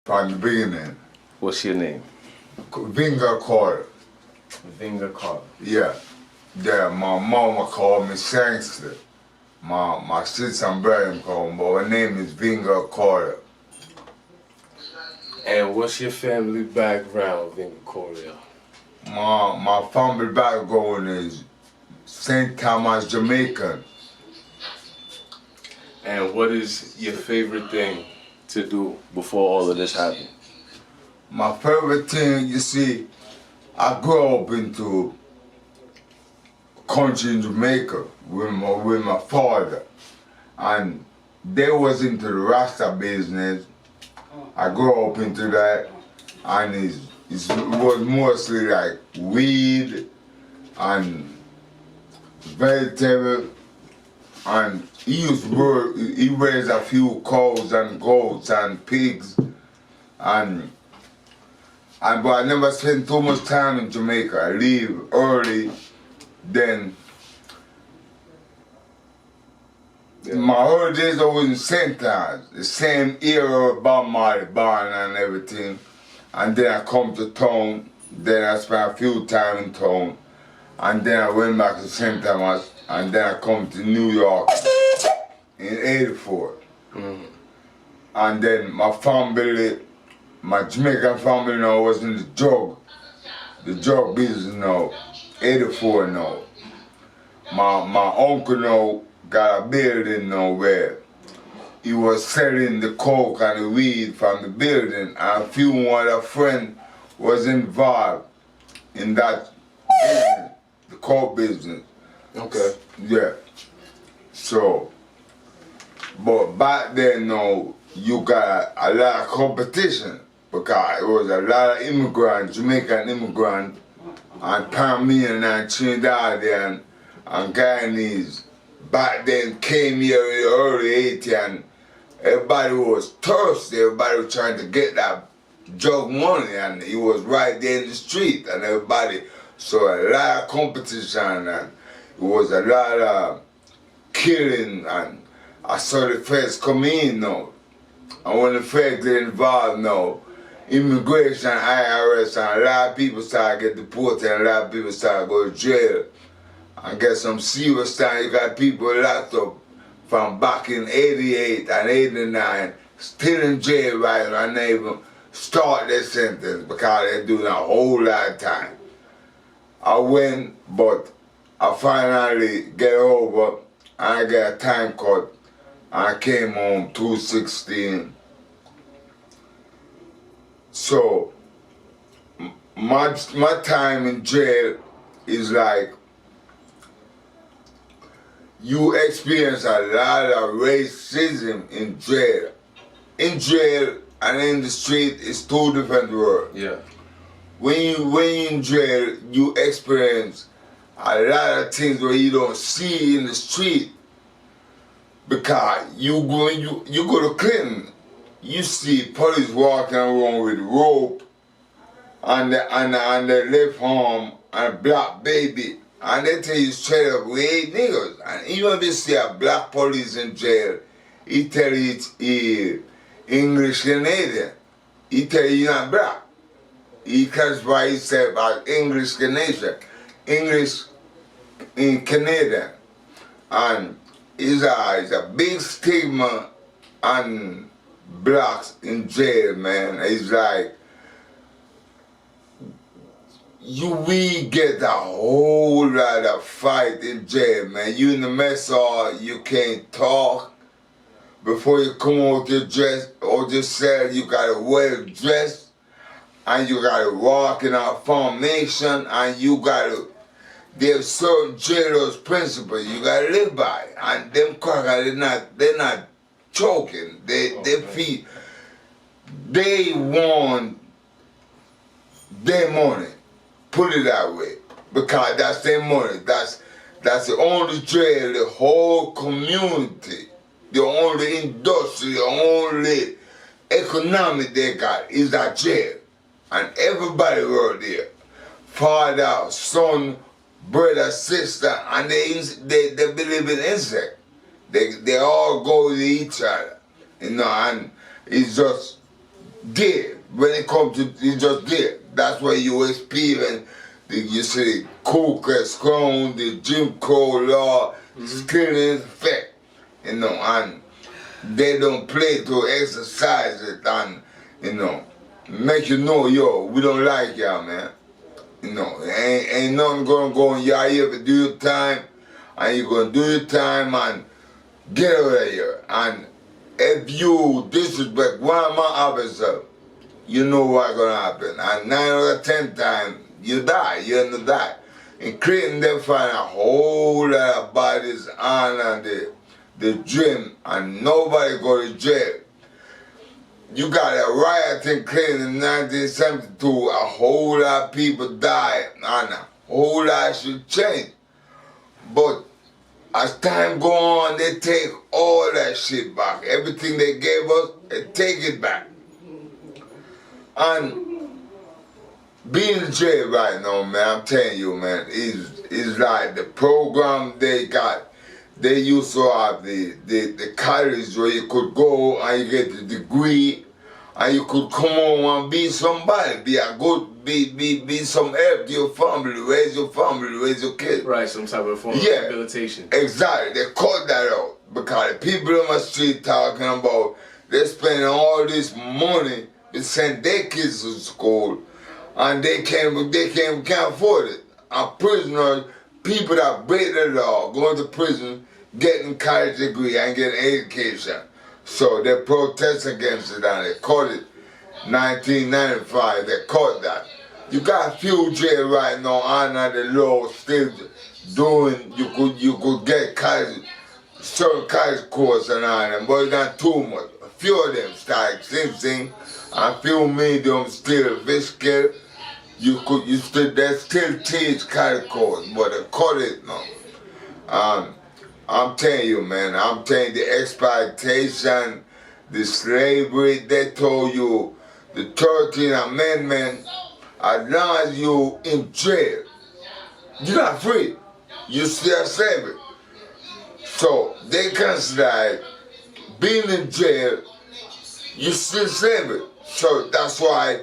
from the beginning. What's your name? Finger Carter. Finger Carter. Yeah. Yeah, my mama called me Sangster. My sister and brother called me, but her name is Finger Carter. And what's your family background, Finger Carter? My family background is St. Thomas, Jamaican. And what is your favorite thing to do before all of this happened? My favorite thing, you see, I grew up into country in Jamaica with my father, and they was into the Rasta business. I grew up into that, and it was mostly like weed and vegetable, and he raised a few cows and goats and pigs, but I never spent too much time in Jamaica. I leave early, then my early days I was in St. Anne's, the same era of Bob Marley barn and everything. And then I come to town, then I spent a few time in town, and then I went back to St. Thomas, and then I come to New York in '84. Mm-hmm. And then my family, my Jamaican family now was in the drug business now, '84 now. My uncle now got a building now where he was selling the coke and the weed from the building, and a few other friends was involved in that business, the coke business. Okay. Yeah. So, but back then now, you got a lot of competition because it was a lot of immigrants, Jamaican immigrants, and Panamanian and Trinidadian and Guyanese back then came here in the early 80s, and everybody was thirsty, everybody was trying to get that drug money, and it was right there in the street, and everybody saw a lot of competition, and it was a lot of killing, and I saw the feds come in now. And when the feds get involved now, immigration, IRS, and a lot of people started getting deported, and a lot of people started going to jail. And get some serious time. You got people locked up from back in '88 and '89, still in jail right now, and they even start their sentence because they're doing a whole lot of time. I went, but I finally get over, and I got a time cut, and I came home 216. So, my time in jail is like, you experience a lot of racism in jail. In jail and in the street, it's two different worlds. Yeah. When you're in jail, you experience a lot of things where you don't see in the street. Because you go to Clinton, you see police walking around with rope on the left arm and a black baby. And they tell you straight up, we ain't niggas. And even if you see a black police in jail, he tell you it's English Canadian. He tell you you're not black. He classifies himself as English Canadian, English in Canadian. And it's a big stigma on blacks in jail, man. It's like, we get a whole lot of fight in jail, man. You in the mess hall, you can't talk. Before you come out your dress or your cell, you gotta well dress, and you gotta walk in a formation, and you gotta, there's certain jailers' principles you gotta live by. And them crackers, they're not choking. They feel, they want their money. Put it that way, because that's their money. That's the only jail, the whole community, the only industry, the only economy they got is that jail. And everybody work there. Father, son, brother, sister, and they believe in insect. They all go with each other. You know, and it's just there. When it comes to, it's just there. That's where you experience, you see, the Ku Klux Klan, the Jim Crow law, still in effect, you know, and they don't play to exercise it and, you know, make you know, yo, we don't like y'all, man. You know, ain't nothing gonna go on y'all here to do your time, and you're gonna do your time and get out of here. And if you disrespect one of my officers, you know what's gonna happen. And 9 out of 10 times, you die, you end up die. In Creighton, they find a whole lot of bodies on the gym, and nobody go to jail. You got a riot in Creighton in 1972, a whole lot of people died, and a whole lot should change. But as time go on, they take all that shit back. Everything they gave us, they take it back. And being in jail right now, man, I'm telling you, man, is like the program they got. They used to have the college where you could go and you get the degree and you could come home and be somebody, be a good, be some help to your family, raise your kids. Right, some type of form of rehabilitation. Exactly. They cut that out because the people on the street talking about they're spending all this money to send their kids to school and they can't afford it. And prisoners, people that break the law, going to prison, getting college degree and getting education. So they protest against it and they cut it. 1995, they cut that. You got a few jail right now under the law still doing, you could get college, certain college course and all them, but not too much. A few of them start existing, and a few medium still fiscal. They still teach college course, but they cut it now. I'm telling you, man, the exploitation, the slavery, they told you, the 13th Amendment, as long as you in jail, you're not free. You still slavery. So they consider being in jail, you still slavery. So that's why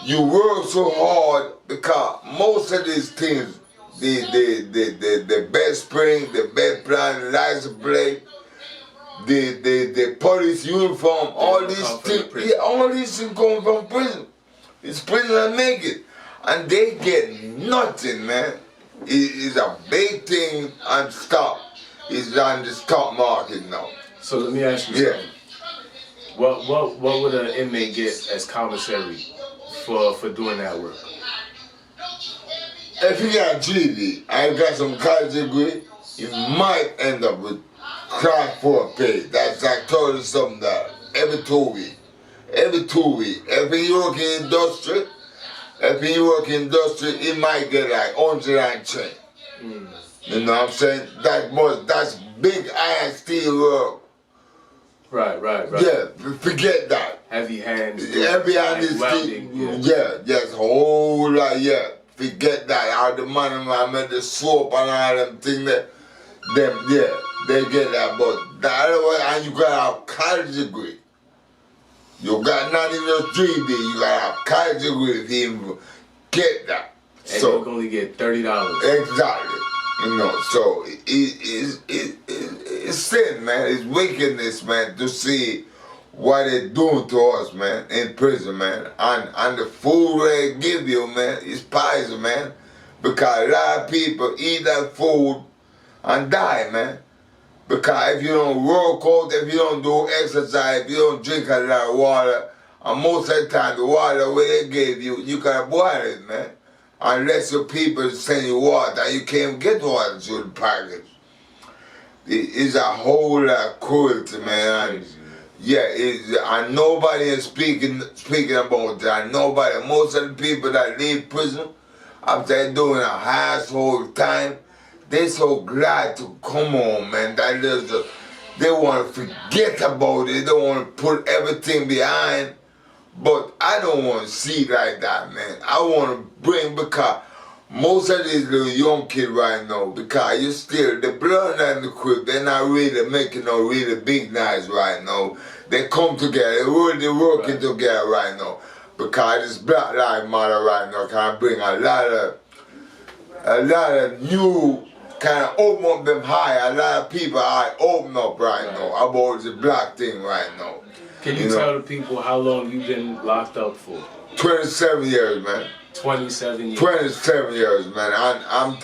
you work so hard, because most of these things, the bed spring, the bed plan, the license plate, the police uniform, all these things come from prison. It's prison that make it. And they get nothing, man. It's a big thing on stock. It's on the stock market now. So let me ask you something. What would an inmate get as commissary for doing that work? If you got GD and you got some college degree, you might end up with crack for pay. That's like $30-something every 2 weeks. Every 2 weeks. If you work in industry, it might get like 100 and change. You know what I'm saying? That's big iron steel work. Right. Yeah, forget that. Heavy hands. Heavy hand is welding. Yeah, just a whole lot, yeah. Forget that. All the money, man, made the soap and all them things they get that. But the other way, and you gotta have college degree. You got not even a 3D, you gotta have college degree to even get that. And you can only get $30. Exactly. You know, so it's sin, man. It's wickedness, man, to see what they doing to us, man, in prison, man. And the food they give you, man, is poison, man. Because a lot of people eat that food and die, man. Because if you don't work out, if you don't do exercise, if you don't drink a lot of water, and most of the time the water where they gave you, you gotta boil it, man. Unless your people send you water, you can't get water through the package. It's a whole lot of cruelty, man. Yeah, and nobody is speaking about that. Nobody, most of the people that leave prison, after doing a household time, they so glad to come home, man. That they want to forget about it. They want to put everything behind. But I don't want to see like that, man. I want to bring, because most of these little young kids right now, because you still, the blood and the crib, they're not really making no really big noise right now. They come together, they're really working together right now. Because this Black Lives Matter right now can bring a lot of new, kind of open up them high. A lot of people are open up right now about the black thing right now. Can you tell the people how long you've been locked up for? 27 years, man. 27 years. 27 years, man.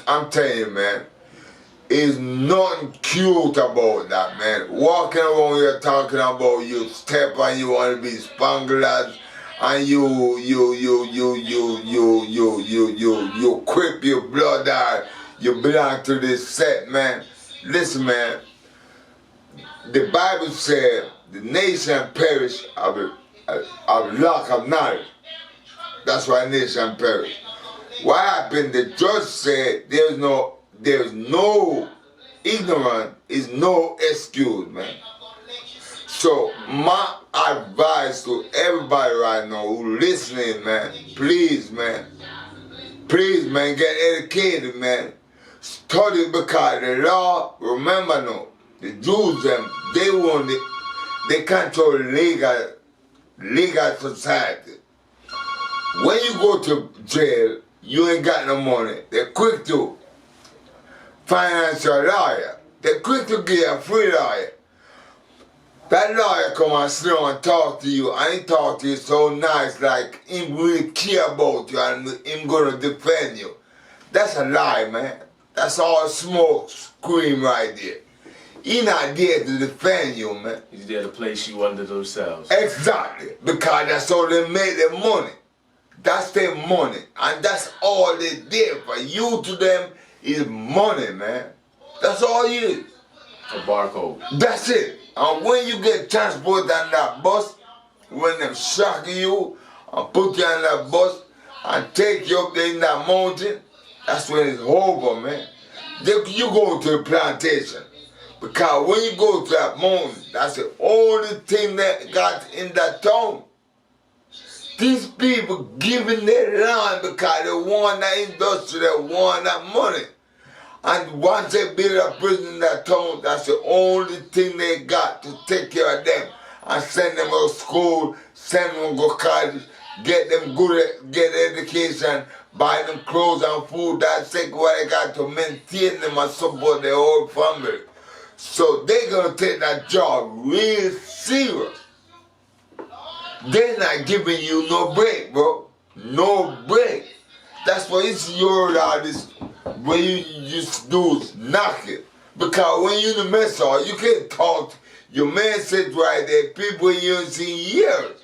I'm telling you, man. Is nothing cute about that, man. Walking around here talking about you step and you want to be spanglers and you quip your blood out. You belong to this set, man. Listen, man. The Bible said the nation perish of lack of knowledge. That's why nation perish. What happened? The judge said there's no ignorance is no excuse, man. So my advice to everybody right now who listening, man, please, man, get educated, man. Study because the law, remember now, the Jews them, they control legal society. When you go to jail, you ain't got no money. They're quick to finance your lawyer. They're quick to give you a free lawyer. That lawyer come and sit down and talk to you, and he talk to you so nice, like he really care about you and him gonna defend you. That's a lie, man. That's all smoke scream right there. He not there to defend you, man. He's there to place you under themselves. Exactly, because that's how they make their money. That's their money, and that's all they did for you to them is money, man. That's all it is. A barcode. That's it. And when you get transported on that bus, when them shock you and put you on that bus and take you up there in that mountain, that's when it's over, man. You go to the plantation. Because when you go to that mountain, that's the only thing that got in that town. These people giving their land because they want that industry, they want that money. And once they build a prison in that town, that's the only thing they got to take care of them. And send them to school, send them to go college, get them get education, buy them clothes and food. That's what they got to maintain them and support their whole family. So they're going to take that job real serious. They're not giving you no break, bro. No break. That's why it's your artist. When you just do is knock it. Because when you're in the mess hall, you can't talk. Your man sits right there, people you ain't seen years.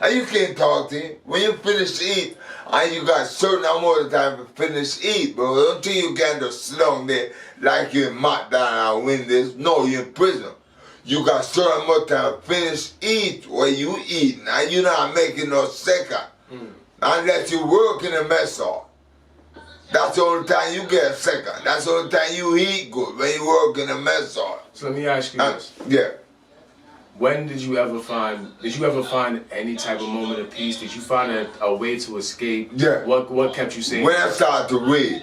And you can't talk to him. When you finish to eat, and you got certain amount of time to finish to eat, bro. Until you can't just sit down there like you're in McDonald's and win this. No, you're in prison. You got certain amount of time to finish eat where you eat. And you're not making no second. Unless you work in the mess hall. That's the only time you get a second. That's the only time you eat good, when you work in the mess hall. So let me ask you this. Yeah. When did you ever find any type of moment of peace? Did you find a way to escape? Yeah. What kept you saying? When I started to read,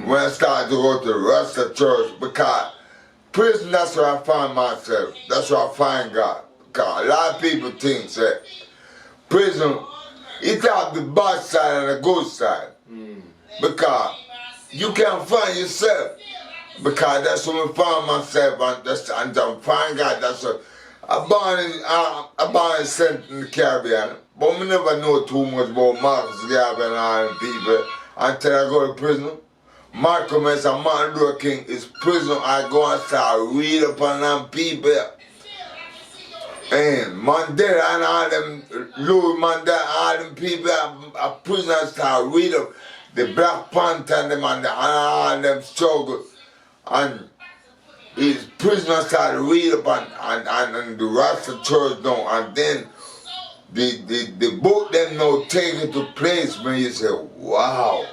when I started to go to the rest of the church, because prison, that's where I find myself. That's where I find God. Because a lot of people think that prison, it's out the bad side and the good side. Because you can't find yourself. Because that's when I find myself and I find God. That's what I born and sent in the Caribbean. But we never know too much about Marcus Garvey and all them people until I go to prison. Malcolm X and Martin Luther King is prison. I go and start read upon them people. And Mandela and all them, Louis Mandela, all them people are prisoners start read up. The Black Panther and them and all them struggle. And his prisoners started to read up and the rest of the church don't. And then the book them now take it to place when you say, wow.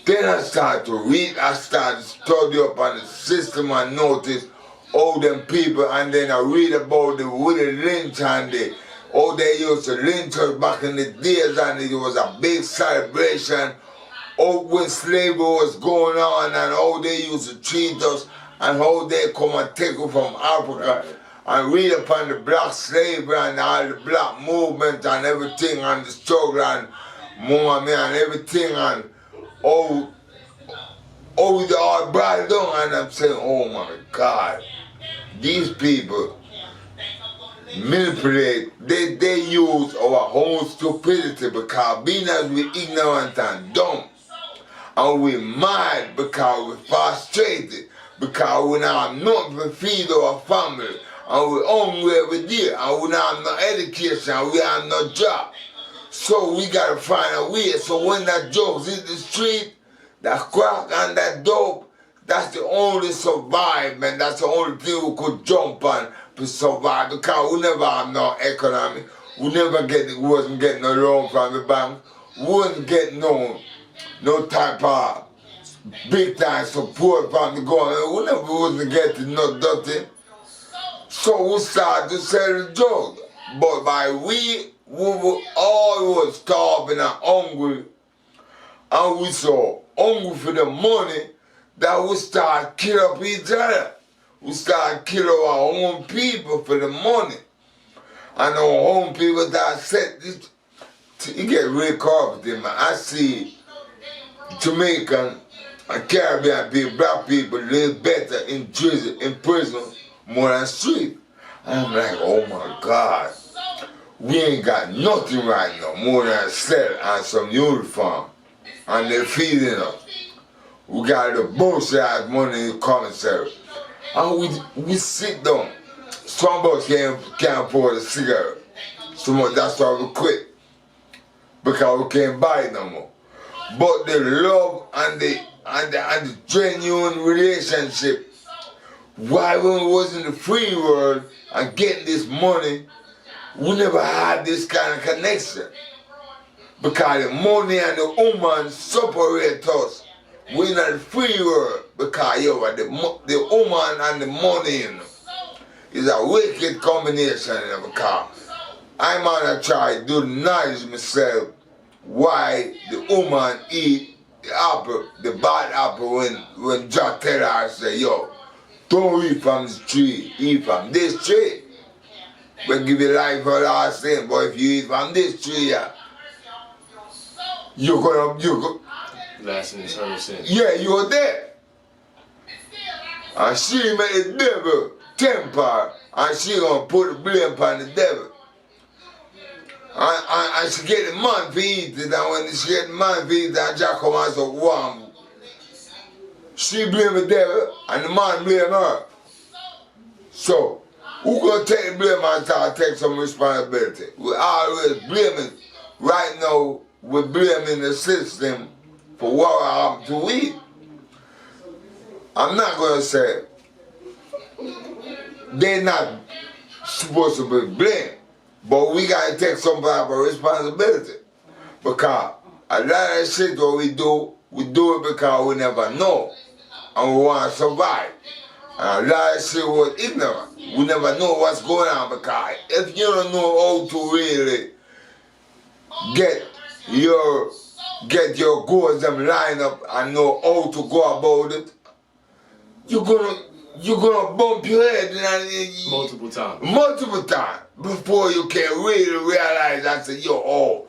Then I started to read, I started to study up on the system and notice all them people, and then I read about the Willie Lynch and how they used to lynch us back in the days, and it was a big celebration when slavery was going on and how they used to treat us and how they come and take us from Africa. and read upon the black slavery and all the black movement and everything and the struggle and movement and everything and how they all brought it down, and I'm saying, oh my God, these people manipulate, they use our own stupidity because being as we ignorant and dumb, and we mad because we frustrated, because we not have nothing to feed our family, and we hungry every day, and we not have no education, and we have no job. So we gotta find a way. So when that drugs hit the street, that crack and that dope, that's the only survivement. That's the only thing we could jump on to survive, because we never have no economy. We wasn't getting no loan from the bank. We wasn't getting no type of big time support from the government. We never wasn't getting no nothing. So we started to sell the drugs. But by we were all starving and hungry, and we so hungry for the money that we start kill up each other. We start killing our own people for the money. And our own people that said this, it get real corrupted, man. I see Jamaican and Caribbean people, black people live better in prison more than street. And I'm like, oh my God, we ain't got nothing right now more than a cell and some uniform. And they're feeding us. We got the bullshit ass money in the commissary. And we sit down. Some of us can't afford a cigarette. That's why we quit. Because we can't buy it no more. But the love and the genuine relationship, why when we was in the free world and getting this money, we never had this kind of connection. Because the money and the woman separate us. We're in the free world because the woman and the money, you know, is a wicked combination, you know, because I'm gonna try to do the knowledge myself why the woman eat the apple, the bad apple when Jah tell her, say, yo, don't eat from this tree, eat from this tree. We'll give you life for last thing, but if you eat from this tree, yeah, you're gonna last in eternal sin. Yeah, you're there. And she made the devil temper, and she gonna put the blame upon the devil. And she get the man to eat it, and when she get the man to eat it, and Jack come and say, warm. She blame the devil, and the man blame her. So, who gonna take the blame and start take some responsibility? We always blaming. Right now, we're blaming the system for what happened to we. I'm not gonna say they're not supposed to be blamed, but we gotta take some type of responsibility. Because a lot of shit what we do it because we never know. And we wanna survive. And a lot of shit was ignorant. We never know what's going on, because if you don't know how to really get your goals them line up and know how to go about it, you're gonna bump your head multiple times before you can really realize and say, yo,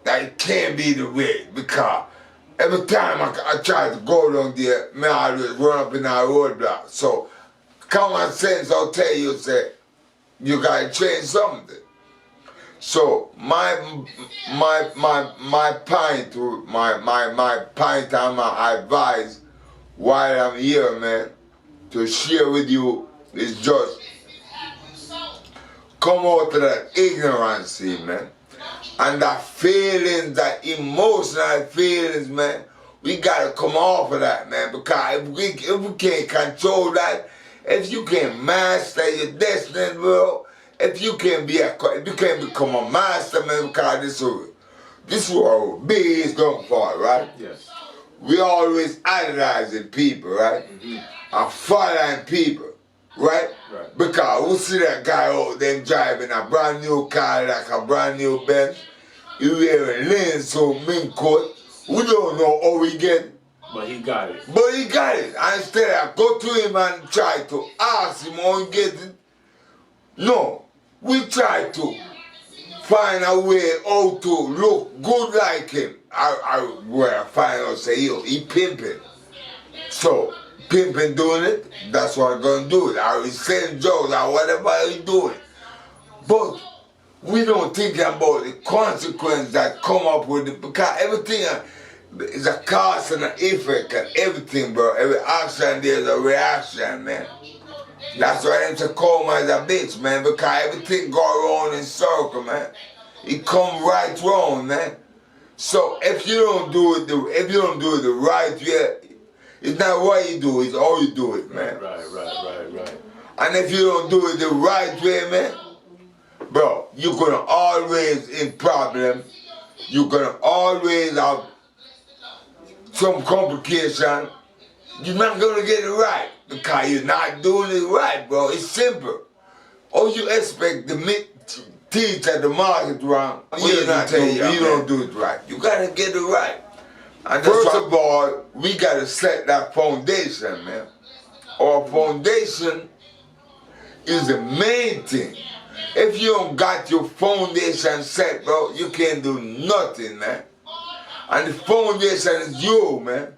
that can't be the way. Because every time I try to go down there, I always run up in our roadblock. So common sense will tell you, say, you gotta change something. So my point and my advice while I'm here, man, to share with you is just come out of that ignorance, man, and that feelings, that emotional feelings, man. We gotta come off of that, man, because if we can't control that, if you can't master your destiny, bro. If you can become a master, man, because this is what big going for, right? Yes. We always idolizing people, right? Mm-hmm. And following people, right? Right. Because we see that guy out there driving a brand new car, like a brand new Benz. He wearing lens, so mink coat. We don't know how he get it. But he got it. And instead I go to him and try to ask him how he get it, No, we try to find a way how to look good like him. I find out say, yo, he pimping. So, pimping doing it, that's what I'm gonna do it. I was saying jokes or whatever he doing. But we don't think about the consequence that come up with it, because everything is a cause and an effect and everything, bro. Every action there's a reaction, man. That's why them to call me as a bitch, man, because everything go around in circle, man. It come right round, man. So if you don't do it the right way, it's not what you do, it's how you do it, man. Right. And if you don't do it the right way, man, bro, you're gonna always in problem. You're gonna always have some complication. You're not gonna get it right because you're not doing it right, bro. It's simple. Or you expect the teacher the market wrong. You don't do it right. You gotta get it right. And first of all, we gotta set that foundation, man. Our foundation is the main thing. If you don't got your foundation set, bro, you can't do nothing, man. And the foundation is you, man.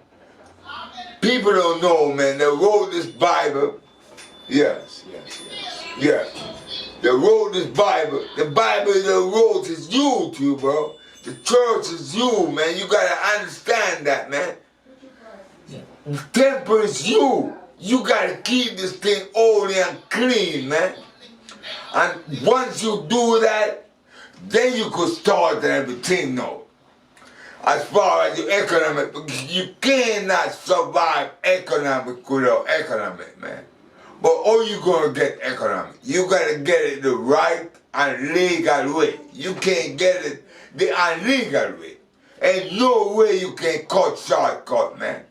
People don't know, man. They wrote this Bible. Yes. They wrote this Bible. The Bible they wrote is you too, bro. The church is you, man. You gotta understand that, man. The temple is you. You gotta keep this thing holy and clean, man. And once you do that, then you could start everything now. As far as your economic, you cannot survive economic without economic, man. But how you gonna get economic? You gotta get it the right and legal way. You can't get it the illegal way. Ain't no way you can cut shortcut, man.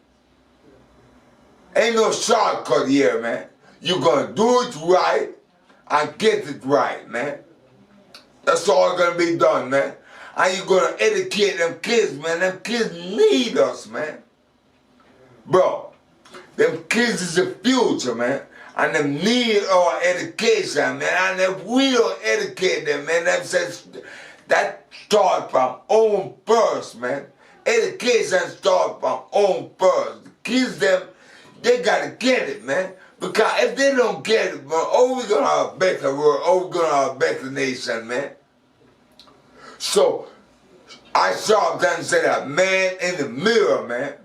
Ain't no shortcut here, man. You gonna do it right and get it right, man. That's all gonna be done, man. And you're gonna educate them kids, man. Them kids need us, man. Bro, them kids is the future, man. And them need our education, man. And if we don't educate them, man, that start from own purse, man. Education start from own purse. The kids, they gotta get it, man. Because if they don't get it, man, oh, we're gonna have a better world, oh, we're gonna have a better nation, man. So, I saw them say that man in the mirror, man.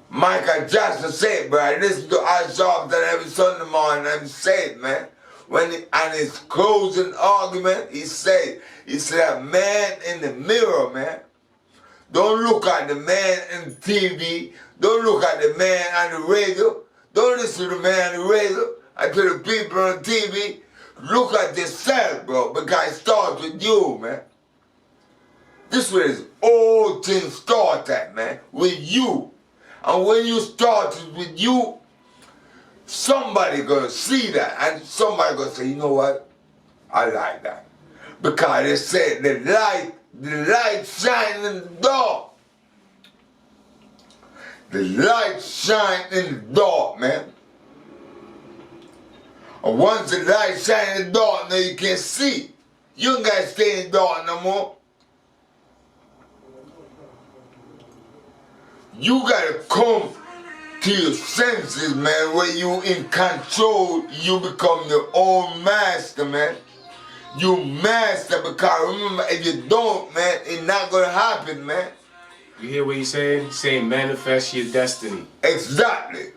Michael Jackson said, bro, I listen to I saw them every Sunday morning and say it, man. And his closing argument, he said, man in the mirror, man. Don't look at the man in TV. Don't look at the man on the radio. Don't listen to the man on the radio and to the people on TV. Look at yourself, bro, because it starts with you, man. This is where this whole thing starts at, man, with you. And when you start with you, somebody gonna see that and somebody gonna say, you know what? I like that. Because they said the light shines in the dark. The light shines in the dark, man. And once the light shines in the dark, now you can see. You ain't gotta stay in the dark no more. You gotta come to your senses, man, where you in control, you become your own master, man. You master, because remember, if you don't, man, it's not gonna happen, man. You hear what he's saying? He's saying manifest your destiny. Exactly.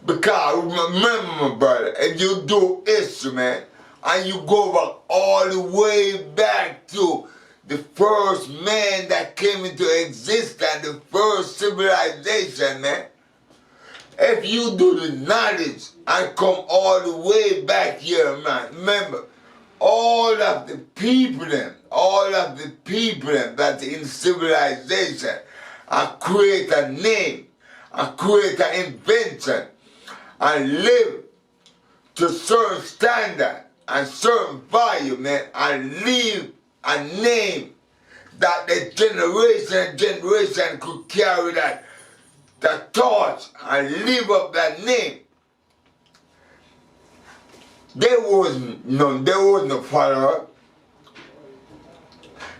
Because remember, my brother, if you do history, man, and you go back all the way back to the first man that came into existence, the first civilization, man. If you do the knowledge and come all the way back here, man, remember, all of the people that's in civilization and create a name and create an invention and live to certain standard and certain value, man, and leave a name that the generation could carry that torch and live up that name. There was no follower.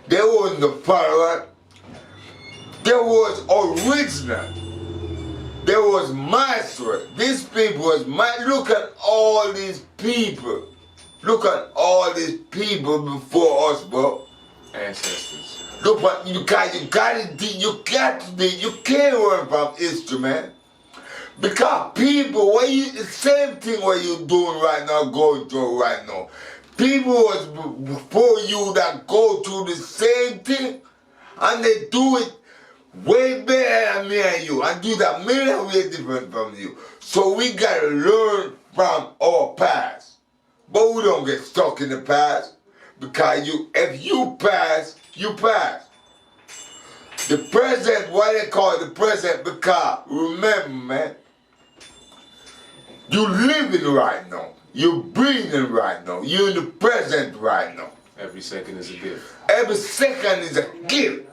There was no follower. There was original. There was master. These people was look at all these people. Look at all these people before us, bro. Ancestors. Look what you can't run from history, man. Because people, the same thing what you doing right now, going through right now. People was before you that go through the same thing, and they do it way better than me and you, and do that million ways different from you. So we gotta learn from our past. But we don't get stuck in the past, because if you pass, you pass. The present, why they call it the present? Because remember, man, you living right now. You breathing right now. You in the present right now. Every second is a gift. Every second is a gift.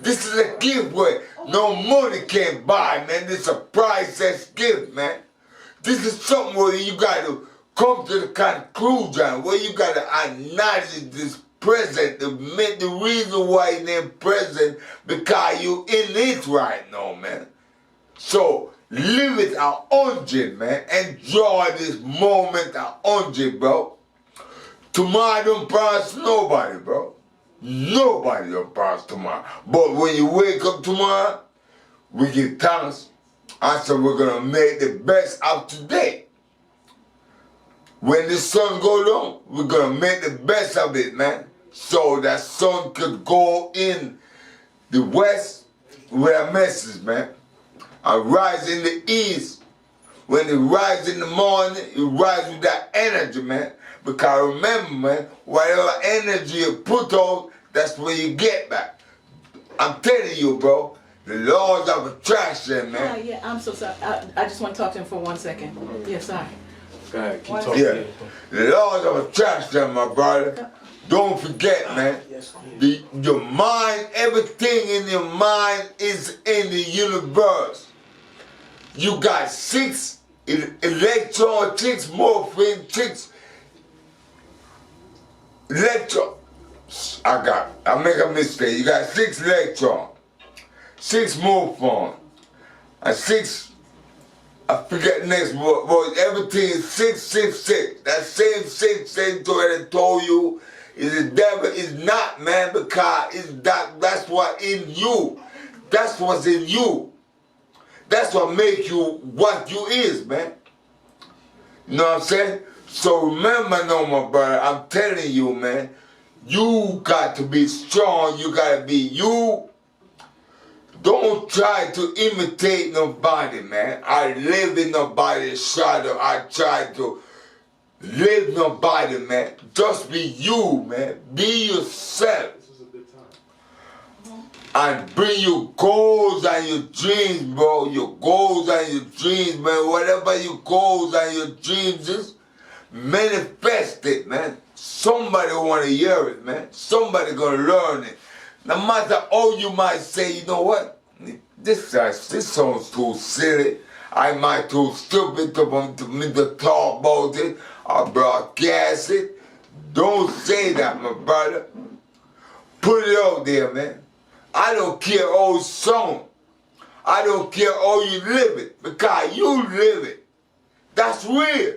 This is a gift where no money can buy, man. This is a priceless gift, man. This is something where you got to come to the conclusion, where you got to acknowledge this present, the reason why it's named present, because you in it right now, man. So live it 100, man. Enjoy this moment 100, bro. Tomorrow don't promise nobody, bro. Nobody don't promise tomorrow. But when you wake up tomorrow, we give thanks. I said we're gonna make the best of today. When the sun go down, we're gonna make the best of it, man. So that sun could go in the west with a message, man. And rise in the east. When it rises in the morning, it rises with that energy, man. Because remember, man, whatever energy you put out, that's what you get back. I'm telling you, bro, the laws of attraction, man. Yeah, I'm so sorry. I just want to talk to him for 1 second. Yeah, sorry. Go ahead, keep talking. Yeah, the laws of attraction, my brother. Don't forget, man. Your mind, everything in your mind is in the universe. You got 6 electrons, 6 morphine, 6 electrons. I make a mistake. You got 6 electrons, 6 morphine, and 6, I forget the next word. Everything is 6, 6, 6. That same 6 that I told you is the devil is not, man, because that's what in you. That's what's in you. That's what make you what you is, man. You know what I'm saying? So remember now, my brother, I'm telling you, man, you got to be strong. You got to be you. Don't try to imitate nobody, man. I live in nobody's shadow. I try to live nobody, man. Just be you, man. Be yourself. And bring your goals and your dreams, bro. Your goals and your dreams, man. Whatever your goals and your dreams is, manifest it, man. Somebody want to hear it, man. Somebody gonna learn it. No matter how you might say, you know what? This sounds too silly. I might too stupid to me to talk about it or broadcast it. Don't say that, my brother. Put it out there, man. I don't care how it's sound. I don't care how you live it, because you live it. That's real.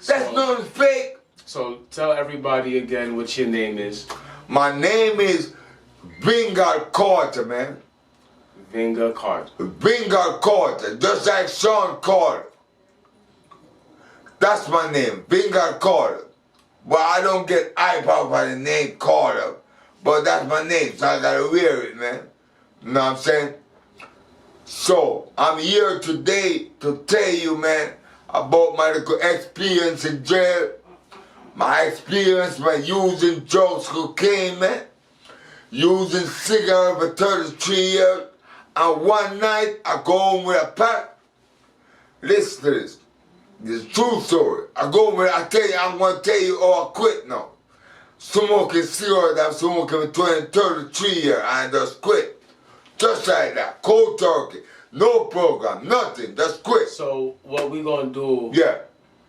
That's nothing fake. So tell everybody again what your name is. My name is Vingar Carter, man. Vingar Carter. Vingar Carter, just like Sean Carter. That's my name, Vingar Carter. But I don't get hype out by the name Carter. But that's my name, so I gotta wear it, man. You know what I'm saying? So, I'm here today to tell you, man, about my experience in jail. My experience by using drugs, cocaine, man. Using cigarette for 33 years. And one night, I go home with a pack. Listen to this. This is a true story. I go home with, I'm gonna tell you, I quit now. Smoking cigarettes, I'm smoking for 33 years, and I just quit. Just like that, cold turkey, no program, nothing, just quit. So what we gonna do? Yeah.